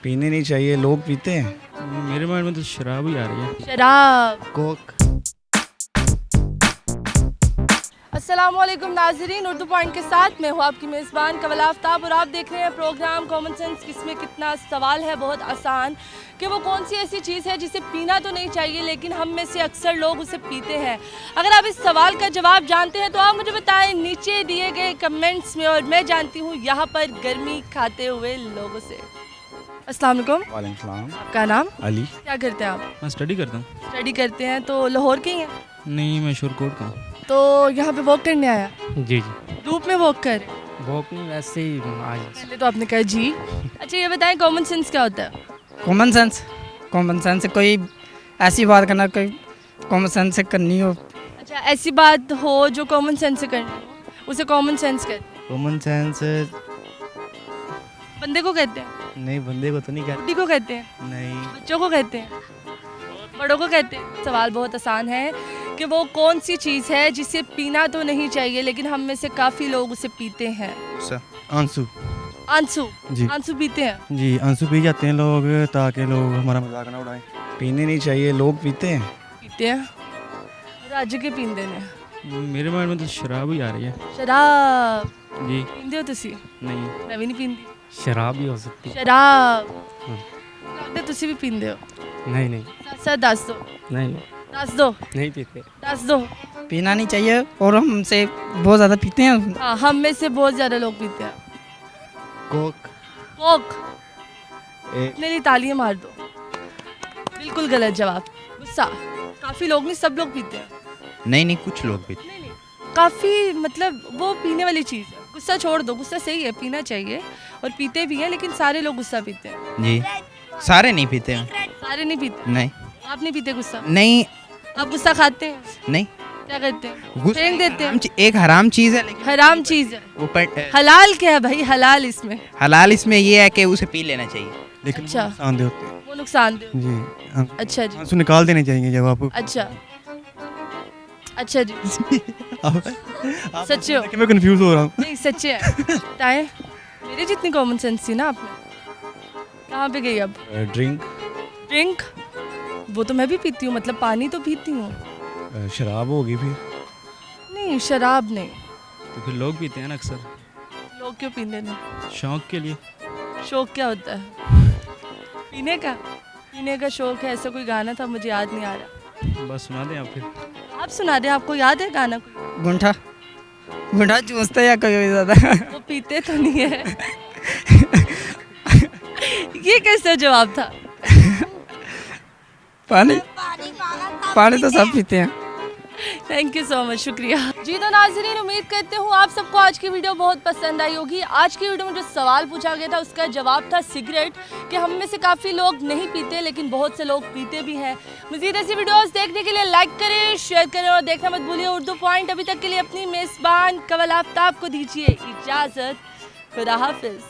पीने नहीं चाहिए, लोग पीते हैं। मेरे माइंड में तो शराब ही आ रही है। शराब। कोक। अस्सलामुअलैकुम नाजरीन, उर्दू पॉइंट के साथ मैं हूँ आपकी मेज़बान कवल आफ्ताब और आप देख रहे हैं प्रोग्राम कॉमन सेंस। इसमें कितना सवाल है बहुत आसान कि वो कौन सी ऐसी चीज़ है जिसे पीना तो नहीं चाहिए लेकिन हम में से अक्सर लोग उसे पीते हैं। अगर आप इस सवाल का जवाब जानते हैं तो आप मुझे बताएं नीचे दिए गए कमेंट्स में, और मैं जानती हूँ यहाँ पर गर्मी खाते हुए लोगों से। अस्सलाम वालेकुम। वालेकुम सलाम। आपका नाम? अली। क्या करते हैं आप? मैं स्टडी करता हूँ। स्टडी करते हैं, तो लाहौर के ही हैं? नहीं, मैं शोरकोट का हूँ। तो यहाँ पे वॉक करने आया? जी जी। धूप में वॉक कर? वॉक नहीं, वैसे ही आज। पहले तो आपने कहा जी। अच्छा ये बताएं कॉमन सेंस क्या होता है? कॉमन सेंस कोई ऐसी बात करना, कोई कॉमन सेंस से करनी हो। अच्छा ऐसी बात हो जो कॉमन सेंस से करनी हो उसे कॉमन सेंस कहते हैं। कॉमन सेंस बंदे को कहते हैं? नहीं, बंदे को तो नहीं कहते। बुढ़ी को कहते हैं? नहीं, बच्चों को कहते हैं? बड़ों को कहते हैं? सवाल बहुत आसान है कि वो कौन सी चीज़ है जिसे पीना तो नहीं चाहिए लेकिन हम में से काफ़ी लोग उसे पीते हैं। आंसू। आंसू? जी। आंसू पीते हैं? जी, आंसू पी जाते हैं लोग ताकि लोग हमारा मजाक ना उड़ाएं। पीने नहीं चाहिए, लोग पीते हैं। पीते हैं? राज के पींदे ने। मेरे माइंड में तो शराब ही आ रही है। शराब जी। पींदे हो तुसी? नहीं। मैं भी नहीं पींदी। शराब भी हो सकती है। शराब लगता तुसी भी पींदे हो? नहीं नहीं सच दस दो। नहीं दस दो। नहीं पीते। दस दो। पीना नहीं चाहिए और हमसे बहुत ज़्यादा पीते हैं। हाँ, हम में से बहुत ज़्यादा लोग पीते हैं। कोक। कोक? ए- मेरी तालियां मार दो। बिल्कुल गलत जवाब। गुस्सा? काफ़ी लोग नहीं, सब लोग पीते हैं। नहीं, कुछ लोग पीते। नहीं नहीं, काफ़ी मतलब वो पीने वाली चीज़ है। गुस्सा छोड़ दो, गुस्सा सही है, पीना चाहिए और पीते भी हैं, लेकिन सारे लोग गुस्सा पीते हैं। जी, सारे नहीं पीते हैं। सारे नहीं पीते। नहीं आप नहीं पीते गुस्सा? नहीं आप गुस्सा खाते हैं? नहीं, क्या करते हैं? गुस्सा फेंक देते हैं? एक हराम चीज़ है, लेकिन हराम चीज़ है। वो हलाल क्या है भाई? हलाल इसमें हलाल इसमें ये है कि उसे पी लेना चाहिए। लेकिन अच्छा। नुकसानदेह होते हैं। वो नुकसानदेह। जी। अच्छा जी। आंसू निकाल देने चाहिए जब आप अच्छा अच्छा जी। आप सच्चे हो? कि मैं कंफ्यूज हो रहा हूँ। नहीं सच्चे है। बताएं, मेरे जितनी कॉमन सेंस थी ना आपने। कहाँ पे गई अब? ड्रिंक। ड्रिंक? वो तो मैं भी पीती हूँ, मतलब पानी तो पीती हूँ। शराब होगी फिर। नहीं शराब नहीं। तो फिर लोग पीते हैं ना अक्सर, लोग क्यों पीते हैं? शौक के लिए। शौक क्या होता है? पीने का? पीने का शौक है, ऐसा कोई गाना था, मुझे याद नहीं आ रहा। बस सुना दें आप फिर। आप सुना दें, आपको याद है गाना कोई? गुंठा चूसते या कोई ज़्यादा। वो पीते तो नहीं है। ये कैसा जवाब था? पानी तो सब पीते हैं। थैंक यू सो मच, शुक्रिया जी। तो नाज़रीन, उम्मीद करते हूँ आप सबको आज की वीडियो बहुत पसंद आई होगी। आज की वीडियो में जो सवाल पूछा गया था उसका जवाब था सिगरेट, कि हम में से काफ़ी लोग नहीं पीते लेकिन बहुत से लोग पीते भी हैं। मज़ीद ऐसी वीडियोस देखने के लिए लाइक करें, शेयर करें और देखना मत भूलिए उर्दू पॉइंट। अभी तक के लिए अपनी मेज़बान कवल आफ्ताब को दीजिए इजाज़त। खुदा हाफिज़।